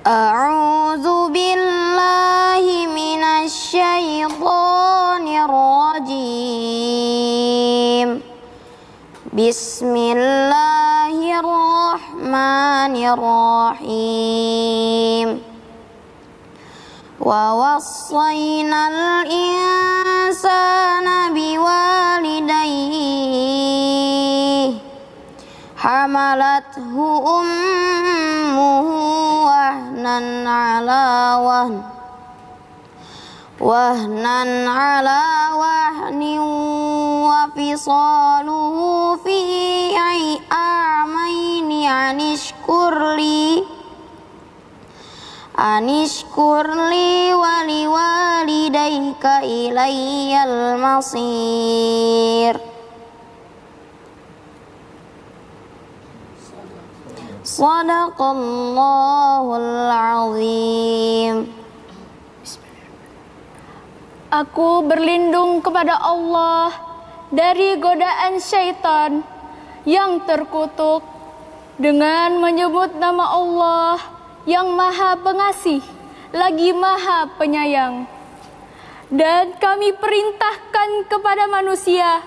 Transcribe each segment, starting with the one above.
A'udzu billahi minasy syaithanir rajim. Bismillahirrahmanirrahim. Wa wassaynal insana biwalidayhi hamalathu ummuhu wahnan ala wahnin wa fisaluhu fi amaini anishkurli wa liwalidayka ilayyal masir. Shadaqallahul azim. Aku berlindung kepada Allah dari godaan syaitan yang terkutuk dengan menyebut nama Allah yang Maha Pengasih lagi Maha Penyayang. Dan kami perintahkan kepada manusia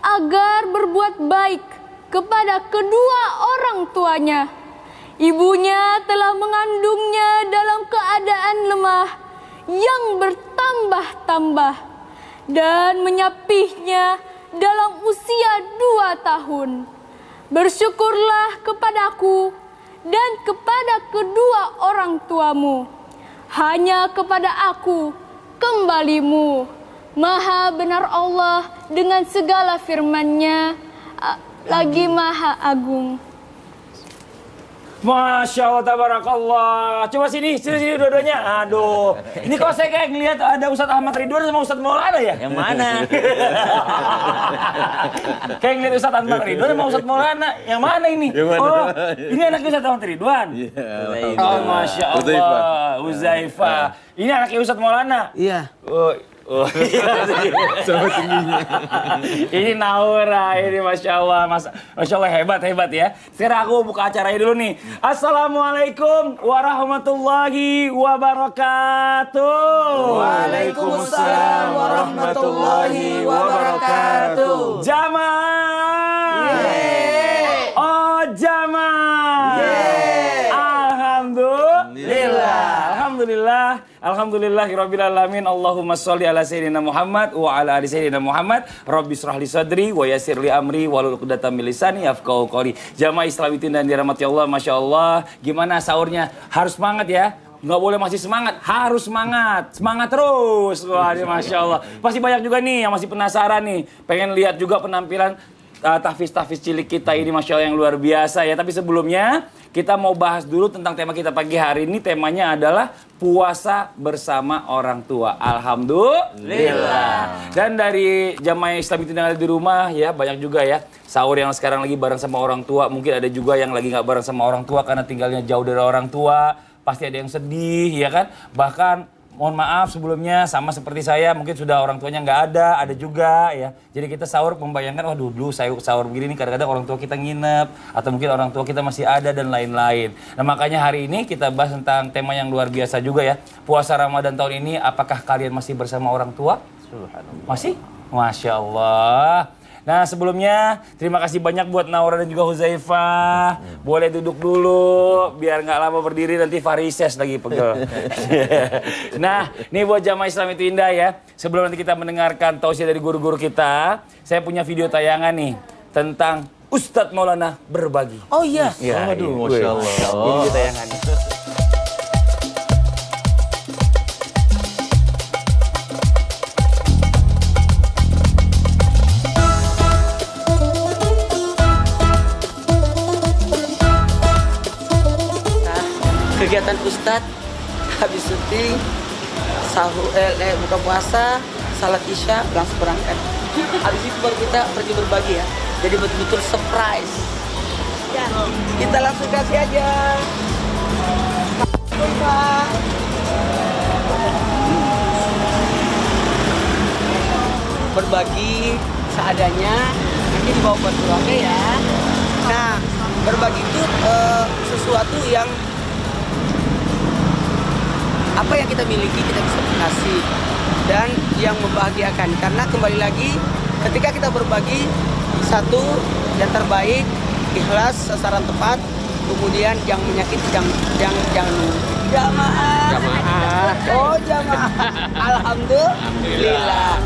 agar berbuat baik kepada kedua orang tuanya. Ibunya telah mengandungnya dalam keadaan lemah yang bertambah-tambah dan menyapihnya dalam usia 2 tahun. Bersyukurlah kepadaku dan kepada kedua orang tuamu. Hanya kepada aku kembalimu. Maha benar Allah dengan segala firman-Nya, lagi Maha Agung. Masya Allah, tabarakallah. Coba sini dua-duanya. Aduh, ini kok saya kayak ngeliat ada Ustadz Ahmad Ridwan sama Ustadz Maulana ya? Yang mana? Kayak ngeliat Ustadz Ahmad Ridwan sama Ustadz Maulana. Yang mana ini? Oh, ini anaknya Ustadz Ahmad Ridwan. Oh, Masya Allah, Uzaifah. Ini anaknya Ustadz Maulana. Iya. Oh iya, sama tingginya. Ini Naura, ini Masya Allah, Masya Allah hebat ya. Sekarang aku buka acaranya dulu nih. Assalamualaikum warahmatullahi wabarakatuh. Waalaikumsalam warahmatullahi wabarakatuh. Jamaah. Yeay. Oh jamaah. Yeay. Alhamdulillahirabbil alamin. Allahumma sholli ala sayyidina Muhammad wa ala ali sayyidina Muhammad. Rabbi shrah li sadri wa yassir li amri wahlul 'uqdatam min lisani yafqahu qawli. Jamaah Islamitin dan dirahmati Allah, Masya Allah. Gimana sahurnya? Harus semangat ya. Nggak boleh masih semangat, harus semangat terus. Wah, ini Masya Allah. Pasti banyak juga nih yang masih penasaran nih, pengen lihat juga penampilan tahfiz cilik kita ini, Masya Allah, yang luar biasa ya. Tapi sebelumnya kita mau bahas dulu tentang tema kita pagi hari ini. Temanya adalah puasa bersama orang tua. Alhamdulillah. Dan dari jamaah Islam itu yang ada di rumah ya, banyak juga ya sahur yang sekarang lagi bareng sama orang tua. Mungkin ada juga yang lagi nggak bareng sama orang tua karena tinggalnya jauh dari orang tua. Pasti ada yang sedih ya kan. Bahkan mohon maaf sebelumnya, sama seperti saya, mungkin sudah orang tuanya nggak ada juga ya. Jadi kita sahur membayangkan, waduh dulu saya sahur begini nih, kadang-kadang orang tua kita nginep, atau mungkin orang tua kita masih ada dan lain-lain. Nah makanya hari ini kita bahas tentang tema yang luar biasa juga ya. Puasa Ramadan tahun ini, apakah kalian masih bersama orang tua? Masih? Masya Allah. Nah sebelumnya terima kasih banyak buat Naura dan juga Huzaifah. Boleh duduk dulu biar nggak lama berdiri, nanti varises lagi pegel. Nah ini buat jamaah Islam itu indah ya. Sebelum nanti kita mendengarkan tausiah dari guru-guru kita, saya punya video tayangan nih tentang Ustadz Maulana berbagi. Oh iya. Ya, Aduh, Masya Allah. Ini video tayangannya. Kegiatan Ustadz habis syuting, buka puasa, salat isya, langsung berangkat. Habis itu baru kita pergi berbagi ya. Jadi betul-betul surprise. Ya, kita langsung kasih aja. Berbagi seadanya, nanti dibawa buat keluarga ya. Nah, berbagi itu sesuatu yang yang kita miliki kita bisa kasih dan yang membahagiakan. Karena kembali lagi ketika kita berbagi, satu yang terbaik ikhlas, sasaran tepat, kemudian yang menyakiti jangan jamaah. Oh jamaah. Alhamdulillah.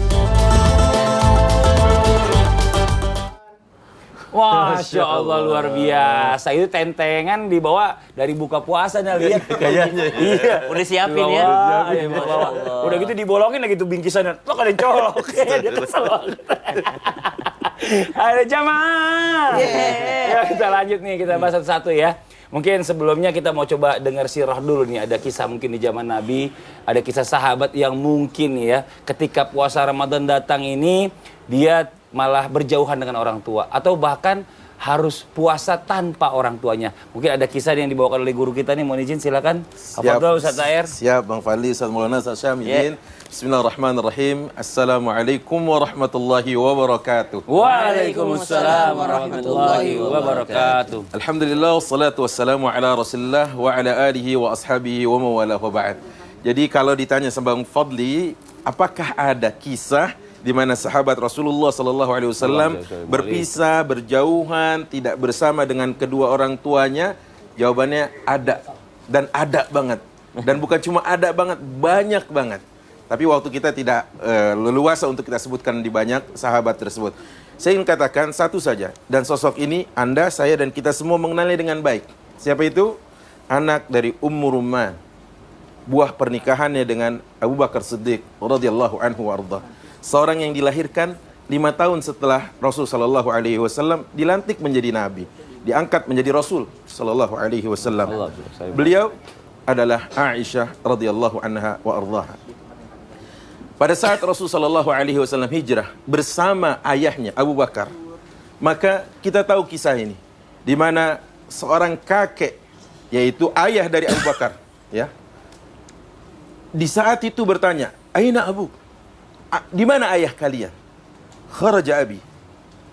Wah, Masya Allah luar biasa. Itu tentengan dibawa dari buka puasa nih lihat. Kayaknya. Iya. Udah siapin ya. Iya, dibawa. Udah gitu dibolongin lagi tuh bingkisannya. Lo kalian colok. Dia kesel banget. Ada jamaah. Ya, kita lanjut nih, kita bahas satu-satu ya. Mungkin sebelumnya kita mau coba dengar sirah dulu nih. Ada kisah mungkin di zaman Nabi, ada kisah sahabat yang mungkin ya ketika puasa Ramadan datang ini dia malah berjauhan dengan orang tua atau bahkan harus puasa tanpa orang tuanya. Mungkin ada kisah yang dibawakan oleh guru kita nih, mohon izin silakan. Hafadhol Ustaz Tahir. Siap Bang Fadli, Ustaz Maulana, Ustaz Syam, izin. Bismillahirrahmanirrahim. Assalamualaikum warahmatullahi wabarakatuh. Waalaikumsalam warahmatullahi wabarakatuh. Alhamdulillah, wassalatu wassalamu ala Rasulillah wa ala alihi wa ashabihi wa mawalah wa ba'd. Jadi kalau ditanya sama Bang Fadli, apakah ada kisah di mana sahabat Rasulullah sallallahu alaihi wasallam berpisah, berjauhan, tidak bersama dengan kedua orang tuanya? Jawabannya ada, dan ada banget. Dan bukan cuma ada banget, banyak banget. Tapi waktu kita tidak leluasa untuk kita sebutkan di banyak sahabat tersebut. Saya ingin katakan satu saja, dan sosok ini Anda, saya, dan kita semua mengenali dengan baik. Siapa itu? Anak dari Ummu Rumman, buah pernikahannya dengan Abu Bakar Siddiq radhiyallahu anhu wa arda. Seorang yang dilahirkan 5 tahun setelah Rasul sallallahu alaihi wasallam dilantik menjadi nabi, diangkat menjadi Rasul sallallahu alaihi wasallam. Beliau adalah Aisyah radhiyallahu anha wa ardhaha. Pada saat Rasul sallallahu alaihi wasallam hijrah bersama ayahnya Abu Bakar, maka kita tahu kisah ini di mana seorang kakek, yaitu ayah dari Abu Bakar, ya. Di saat itu bertanya, "Aina Abu?" Di mana ayah kalian? Kharaja abi.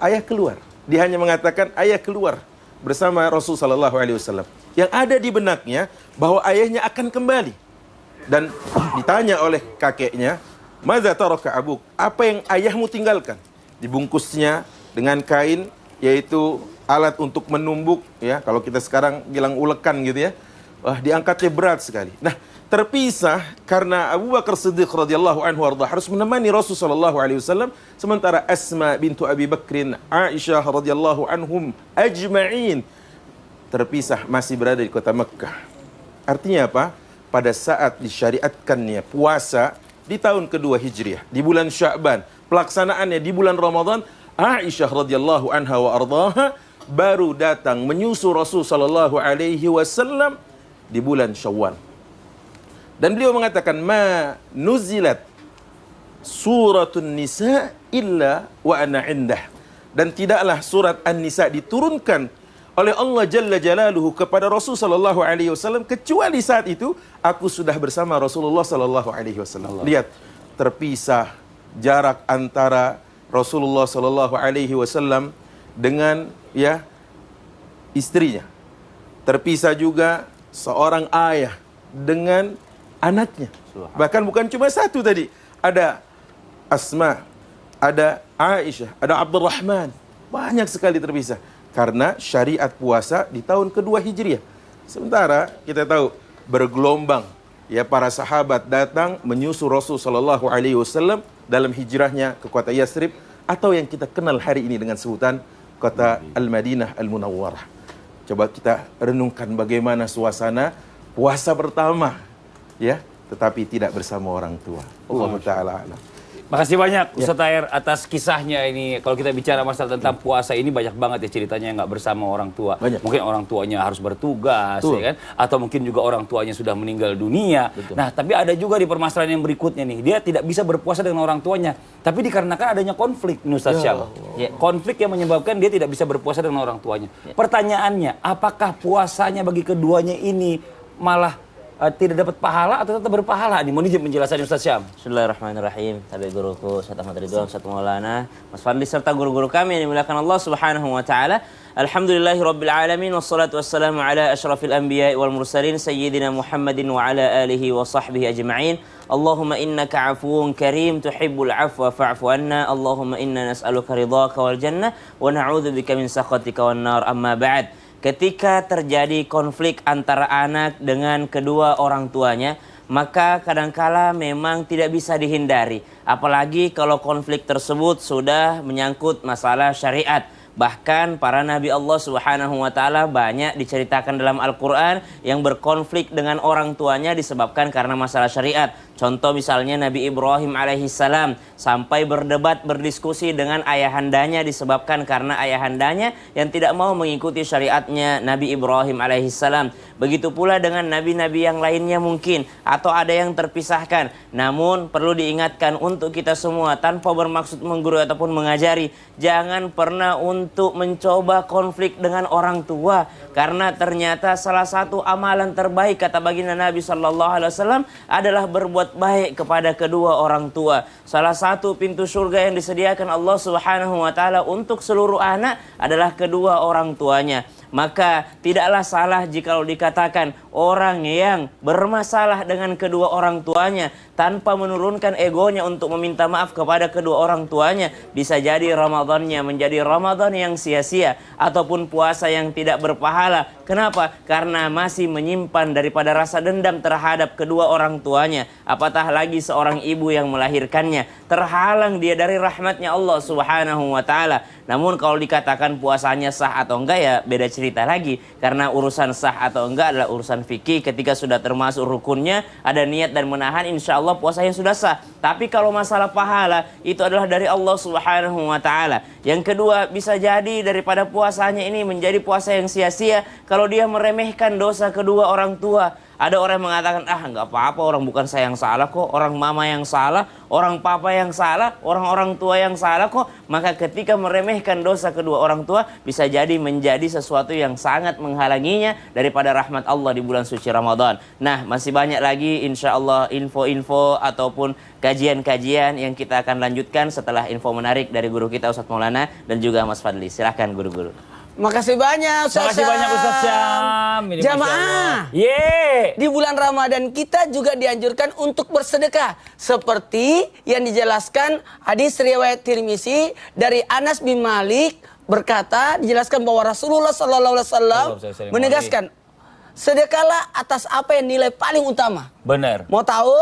Ayah keluar. Dia hanya mengatakan ayah keluar bersama Rasul sallallahu alaihi wasallam. Yang ada di benaknya bahwa ayahnya akan kembali. Dan ditanya oleh kakeknya, "Madza taraka abuk?" Apa yang ayahmu tinggalkan? Dibungkusnya dengan kain, yaitu alat untuk menumbuk, ya. Kalau kita sekarang bilang ulekan gitu ya. Wah, diangkatnya berat sekali. Nah, terpisah karena Abu Bakar Siddiq radhiyallahu anhu warda harus menemani Rasul sallallahu alaihi wasallam, sementara Asma bintu Abi Bakrin, Aisyah radhiyallahu anhum ajma'in terpisah masih berada di kota Mekkah. Artinya apa? Pada saat disyariatkannya puasa di tahun kedua Hijriah, di bulan Sya'ban, pelaksanaannya di bulan Ramadan, Aisyah radhiyallahu anha wa ardaha baru datang menyusul Rasul sallallahu alaihi wasallam di bulan Syawal. Dan beliau mengatakan, "Ma nuzilat suratun nisa illa wa ana indah." Dan tidaklah surat An-Nisa diturunkan oleh Allah Jalla Jalaluhu kepada Rasul sallallahu alaihi wasallam kecuali saat itu aku sudah bersama Rasulullah sallallahu alaihi wasallam. Lihat, terpisah jarak antara Rasulullah sallallahu alaihi wasallam dengan istrinya. Terpisah juga seorang ayah dengan anaknya. Bahkan bukan cuma satu tadi. Ada Asma, ada Aisyah, ada Abdurrahman. Banyak sekali terpisah. Karena syariat puasa di tahun kedua Hijriah. Sementara kita tahu bergelombang, ya, para sahabat datang menyusul Rasul sallallahu alaihi wasallam dalam hijrahnya ke kota Yathrib, atau yang kita kenal hari ini dengan sebutan kota Al-Madinah Al-Munawwarah. Coba kita renungkan bagaimana suasana puasa pertama, ya, tetapi tidak bersama orang tua. Allahu ta'ala alam. Makasih banyak Ustaz Tahir atas kisahnya ini. Kalau kita bicara masalah tentang puasa ini banyak banget ya ceritanya nggak bersama orang tua. Banyak. Mungkin orang tuanya harus bertugas, ya kan? Atau mungkin juga orang tuanya sudah meninggal dunia. Betul. Nah, tapi ada juga di permasalahan yang berikutnya nih. Dia tidak bisa berpuasa dengan orang tuanya. Tapi dikarenakan adanya konflik, Ustaz Syam. Ya, konflik yang menyebabkan dia tidak bisa berpuasa dengan orang tuanya. Pertanyaannya, apakah puasanya bagi keduanya ini malah tidak dapat pahala atau tetap berpahala? Nih, mohon izin penjelasannya Ustaz Syam. Bismillahirrahmanirrahim. Tadi guruku Ustaz Ahmad Ridwan, Ustaz Maulana, Mas Fadli serta guru-guru kami yang dimuliakan Allah Subhanahu wa taala. Alhamdulillahirabbil alamin wassalatu wassalamu ala asyrafil anbiya'i wal mursalin sayyidina Muhammadin wa ala alihi wa sahbihi ajma'in. Allahumma innaka 'afuwun karim tuhibbul 'afwa fa'fu anna. Allahumma inna nas'aluka ridhaka wal jannah wa na'udzubika min sakhatika wan nar. Amma ba'd. Ketika terjadi konflik antara anak dengan kedua orang tuanya, maka kadangkala memang tidak bisa dihindari. Apalagi kalau konflik tersebut sudah menyangkut masalah syariat. Bahkan para nabi Allah Subhanahu wa taala banyak diceritakan dalam Al-Qur'an yang berkonflik dengan orang tuanya disebabkan karena masalah syariat. Contoh misalnya Nabi Ibrahim alaihissalam sampai berdebat berdiskusi dengan ayahandanya disebabkan karena ayahandanya yang tidak mau mengikuti syariatnya Nabi Ibrahim alaihissalam. Begitu pula dengan nabi-nabi yang lainnya mungkin atau ada yang terpisahkan. Namun perlu diingatkan untuk kita semua tanpa bermaksud menggurui ataupun mengajari, jangan pernah untuk mencoba konflik dengan orang tua, karena ternyata salah satu amalan terbaik kata baginda Nabi SAW adalah berbuat baik kepada kedua orang tua. Salah satu pintu surga yang disediakan Allah Subhanahu wa taala untuk seluruh anak adalah kedua orang tuanya. Maka tidaklah salah jikalau dikatakan orang yang bermasalah dengan kedua orang tuanya tanpa menurunkan egonya untuk meminta maaf kepada kedua orang tuanya, bisa jadi Ramadannya menjadi Ramadan yang sia-sia ataupun puasa yang tidak berpahala. Kenapa? Karena masih menyimpan daripada rasa dendam terhadap kedua orang tuanya. Apatah lagi seorang ibu yang melahirkannya, terhalang dia dari rahmatnya Allah Subhanahu wa taala. Namun kalau dikatakan puasanya sah atau enggak, ya beda cerita lagi. Karena urusan sah atau enggak adalah urusan fikih. Ketika sudah termasuk rukunnya, ada niat dan menahan, insya Allah puasanya sudah sah. Tapi kalau masalah pahala, itu adalah dari Allah Subhanahu wa ta'ala. Yang kedua, bisa jadi daripada puasanya ini menjadi puasa yang sia-sia kalau dia meremehkan dosa kedua orang tua. Ada orang yang mengatakan, nggak apa-apa, orang bukan saya yang salah kok, orang mama yang salah, orang papa yang salah, orang-orang tua yang salah kok. Maka ketika meremehkan dosa kedua orang tua, bisa jadi menjadi sesuatu yang sangat menghalanginya daripada rahmat Allah di bulan suci Ramadan. Nah, masih banyak lagi insya Allah info-info ataupun kajian-kajian yang kita akan lanjutkan setelah info menarik dari guru kita Ustadz Maulana dan juga Mas Fadli. Silahkan guru-guru. Makasih banyak Ustaz Makasih banyak Ustaz Syam. Ini Jamaah, di bulan Ramadan kita juga dianjurkan untuk bersedekah. Seperti yang dijelaskan hadis riwayat Tirmizi dari Anas bin Malik berkata, dijelaskan bahwa Rasulullah SAW menegaskan, sedekahlah atas apa yang nilai paling utama. Benar. Mau tahu?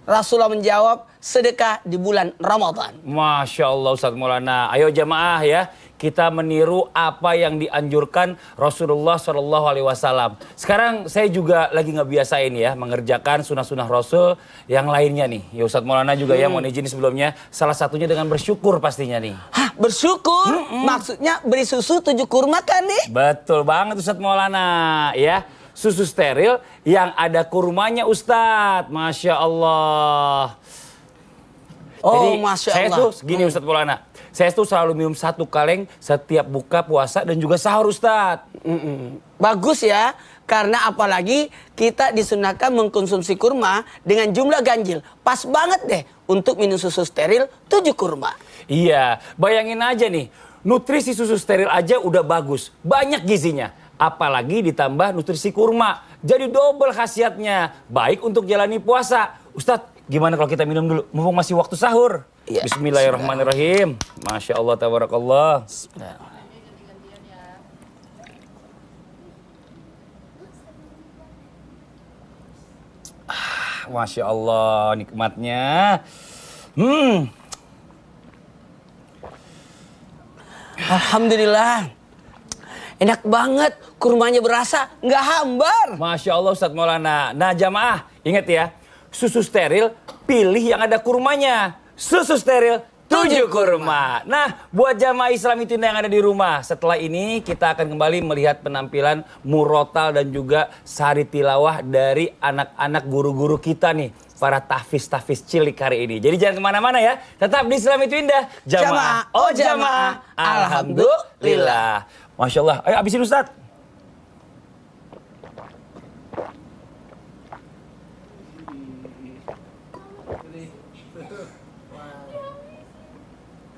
Rasulullah menjawab, sedekah di bulan Ramadan. Masya Allah Ustadz Maulana. Ayo jamaah ya, kita meniru apa yang dianjurkan Rasulullah SAW. Sekarang saya juga lagi ngebiasain ya, mengerjakan sunnah-sunnah Rasul yang lainnya nih. Ya Ustadz Maulana juga ya, mohon izin sebelumnya. Salah satunya dengan bersyukur pastinya nih. Hah, bersyukur? Maksudnya beri susu 7 kurma kan nih? Betul banget Ustadz Maulana ya. Susu steril yang ada kurmanya Ustadz. Masya Allah. Oh, jadi, Masya saya Allah. tuh gini Ustadz Maulana. Saya tuh selalu minum 1 kaleng setiap buka puasa dan juga sahur Ustadz. Bagus ya. Karena apalagi kita disunahkan mengkonsumsi kurma dengan jumlah ganjil. Pas banget deh untuk minum susu steril 7 kurma. Iya, bayangin aja nih. Nutrisi susu steril aja udah bagus. Banyak gizinya. Apalagi ditambah nutrisi kurma. Jadi double khasiatnya. Baik untuk jalani puasa. Ustadz, gimana kalau kita minum dulu? Mumpung masih waktu sahur. Ya, Bismillahirrahmanirrahim. Masya Allah, tabarakallah. Masya Allah, nikmatnya. Alhamdulillah. Enak banget, kurmanya berasa, nggak hambar. Masya Allah Ustadz Maulana. Nah jamaah, ingat ya, susu steril pilih yang ada kurmanya. Susu steril 7 kurma. Nah, buat jamaah Islam itu yang ada di rumah, setelah ini kita akan kembali melihat penampilan murotal dan juga sari tilawah dari anak-anak guru-guru kita nih, para tahfiz-tahfiz cilik hari ini. Jadi jangan kemana-mana ya, tetap di Islam itu indah. Jamaah, oh jamaah, alhamdulillah. Masya Allah, ayo habisin Ustadz.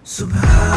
Subhan